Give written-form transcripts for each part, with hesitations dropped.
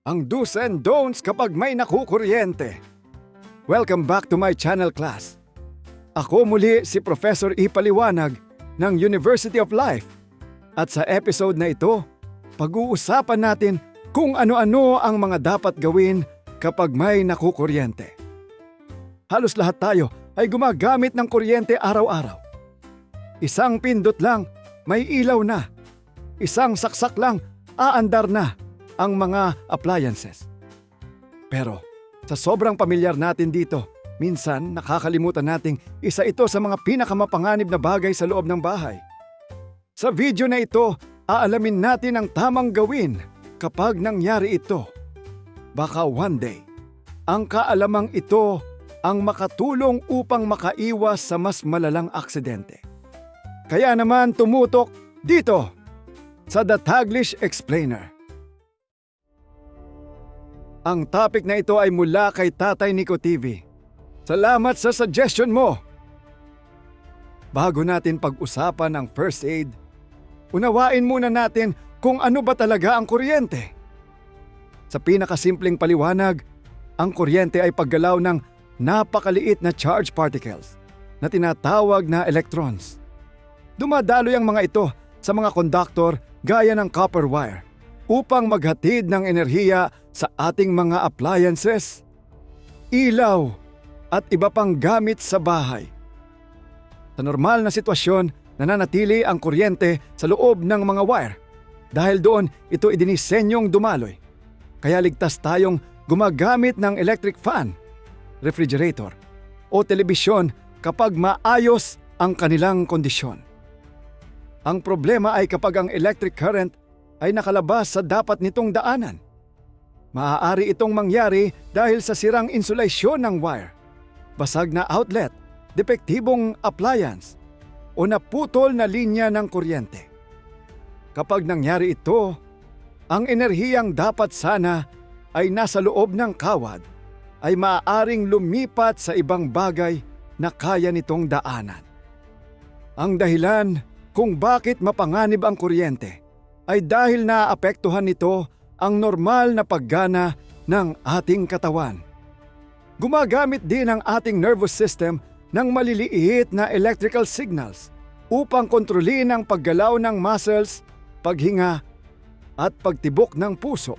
Ang do's and don'ts kapag may nakukuryente. Welcome back to my channel, class. Ako muli si Professor E. Paliwanag ng University of Life. At sa episode na ito, pag-uusapan natin kung ano-ano ang mga dapat gawin kapag may nakukuryente. Halos lahat tayo ay gumagamit ng kuryente araw-araw. Isang pindot lang, may ilaw na. Isang saksak lang, aandar na ang mga appliances. Pero sa sobrang pamilyar natin dito, minsan nakakalimutan nating isa ito sa mga pinakamapanganib na bagay sa loob ng bahay. Sa video na ito, aalamin natin ang tamang gawin kapag nangyari ito. Baka one day, ang kaalamang ito ang makatulong upang makaiwas sa mas malalang aksidente. Kaya naman tumutok dito sa The Taglish Explainer. Ang topic na ito ay mula kay Tatay Nico TV. Salamat sa suggestion mo! Bago natin pag-usapan ang first aid, unawain muna natin kung ano ba talaga ang kuryente. Sa pinakasimpleng paliwanag, ang kuryente ay paggalaw ng napakaliit na charged particles na tinatawag na electrons. Dumadaloy ang mga ito sa mga conductor gaya ng copper wire upang maghatid ng enerhiya sa ating mga appliances, ilaw, at iba pang gamit sa bahay. Sa normal na sitwasyon, nananatili ang kuryente sa loob ng mga wire dahil doon ito idinisenyong dumaloy. Kaya ligtas tayong gumagamit ng electric fan, refrigerator, o telebisyon kapag maayos ang kanilang kondisyon. Ang problema ay kapag ang electric current ay nakalabas sa dapat nitong daanan. Maaari itong mangyari dahil sa sirang insulasyon ng wire, basag na outlet, depektibong appliance, o naputol na linya ng kuryente. Kapag nangyari ito, ang enerhiyang dapat sana ay nasa loob ng kawad ay maaaring lumipat sa ibang bagay na kaya nitong daanan. Ang dahilan kung bakit mapanganib ang kuryente ay dahil naapektuhan nito ang normal na paggana ng ating katawan. Gumagamit din ang ating nervous system ng maliliit na electrical signals upang kontrolin ang paggalaw ng muscles, paghinga, at pagtibok ng puso.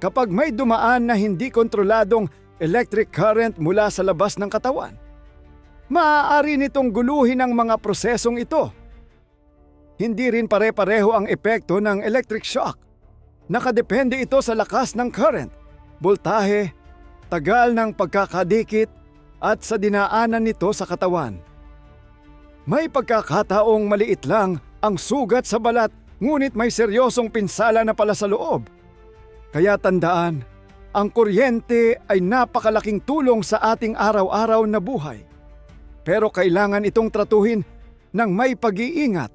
Kapag may dumaan na hindi kontroladong electric current mula sa labas ng katawan, maaari nitong guluhin ang mga prosesong ito. Hindi rin pare-pareho ang epekto ng electric shock. Nakadepende ito sa lakas ng current, boltahe, tagal ng pagkakadikit at sa dinaanan nito sa katawan. May pagkakataong maliit lang ang sugat sa balat ngunit may seryosong pinsala na pala sa loob. Kaya tandaan, ang kuryente ay napakalaking tulong sa ating araw-araw na buhay. Pero kailangan itong tratuhin ng may pag-iingat.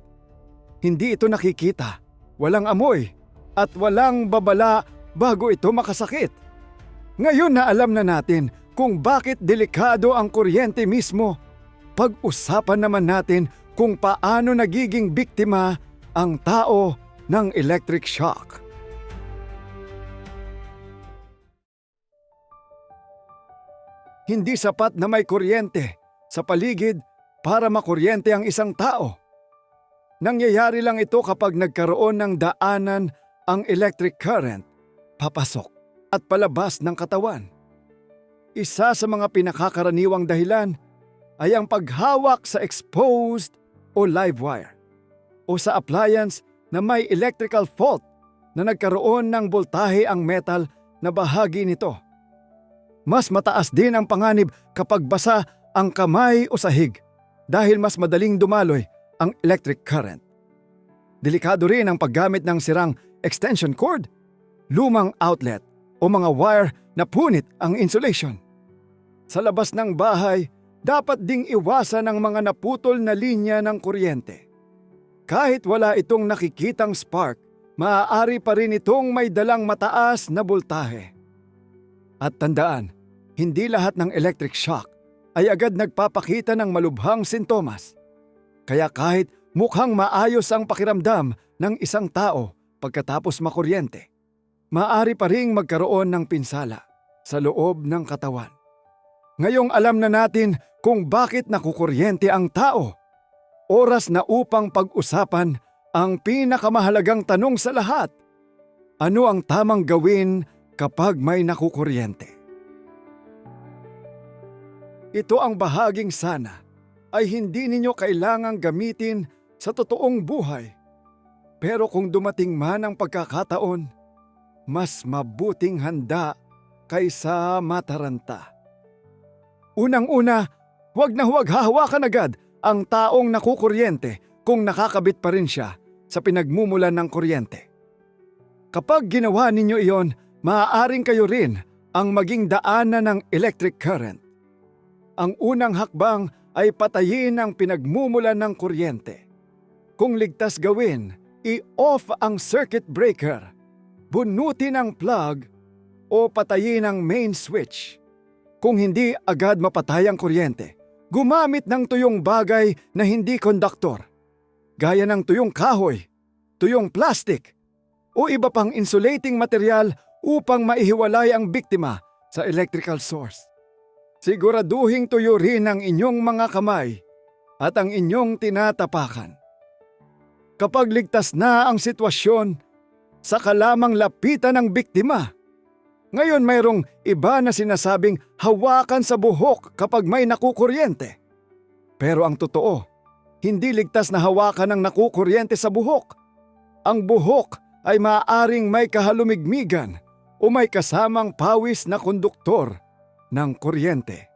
Hindi ito nakikita, walang amoy, at walang babala bago ito makasakit. Ngayon na alam na natin kung bakit delikado ang kuryente mismo, pag-usapan naman natin kung paano nagiging biktima ang tao ng electric shock. Hindi sapat na may kuryente sa paligid para makuryente ang isang tao. Nangyayari lang ito kapag nagkaroon ng daanan ang electric current, papasok at palabas ng katawan. Isa sa mga pinakakaraniwang dahilan ay ang paghawak sa exposed o live wire o sa appliance na may electrical fault na nagkaroon ng boltahe ang metal na bahagi nito. Mas mataas din ang panganib kapag basa ang kamay o sahig dahil mas madaling dumaloy ang electric current. Delikado rin ang paggamit ng sirang extension cord, lumang outlet o mga wire na punit ang insulation. Sa labas ng bahay, dapat ding iwasan ang mga naputol na linya ng kuryente. Kahit wala itong nakikitang spark, maaari pa rin itong may dalang mataas na boltahe. At tandaan, hindi lahat ng electric shock ay agad nagpapakita ng malubhang sintomas. Kaya kahit mukhang maayos ang pakiramdam ng isang tao pagkatapos makuryente, Maaari pa ring magkaroon ng pinsala sa loob ng katawan. Ngayong alam na natin kung bakit nakukuryente ang tao, oras na upang pag-usapan ang pinakamahalagang tanong sa lahat. Ano ang tamang gawin kapag may nakukuryente? Ito ang bahaging sana ay hindi ninyo kailangang gamitin sa totoong buhay. Pero kung dumating man ang pagkakataon, mas mabuting handa kaysa mataranta. Unang-una, huwag hahawakan agad ang taong nakukuryente kung nakakabit pa rin siya sa pinagmumulan ng kuryente. Kapag ginawa ninyo iyon, maaaring kayo rin ang maging daanan ng electric current. Ang unang hakbang ay patayin ang pinagmumulan ng kuryente. Kung ligtas gawin, i-off ang circuit breaker, bunutin ang plug o patayin ang main switch. Kung hindi agad mapatay ang kuryente, gumamit ng tuyong bagay na hindi konduktor, gaya ng tuyong kahoy, tuyong plastic, o iba pang insulating material upang maihiwalay ang biktima sa electrical source. Siguraduhing tuyo rin ang inyong mga kamay at ang inyong tinatapakan. Kapag ligtas na ang sitwasyon, saka lamang lapitan ang biktima. Ngayon mayroong iba na sinasabing hawakan sa buhok kapag may nakukuryente. Pero ang totoo, hindi ligtas na hawakan ang nakukuryente sa buhok. Ang buhok ay maaaring may kahalumigmigan o may kasamang pawis na konduktor ng kuryente.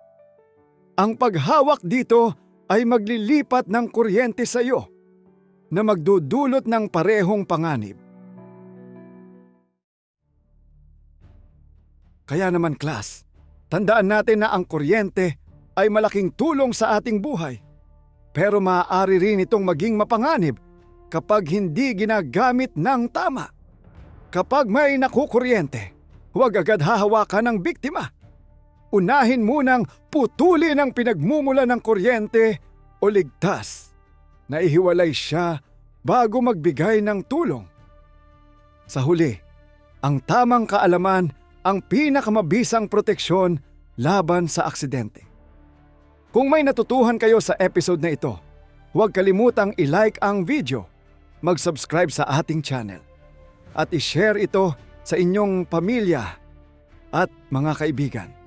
Ang paghawak dito ay maglilipat ng kuryente sa iyo na magdudulot ng parehong panganib. Kaya naman class, tandaan natin na ang kuryente ay malaking tulong sa ating buhay. Pero maaari rin itong maging mapanganib kapag hindi ginagamit ng tama. Kapag may nakukuryente, huwag agad hahawakan ng biktima. Unahin munang putulin ang pinagmumula ng kuryente o ligtas. Naihiwalay siya bago magbigay ng tulong. Sa huli, ang tamang kaalaman ang pinakamabisang proteksyon laban sa aksidente. Kung may natutuhan kayo sa episode na ito, huwag kalimutang i-like ang video, mag-subscribe sa ating channel, at i-share ito sa inyong pamilya at mga kaibigan.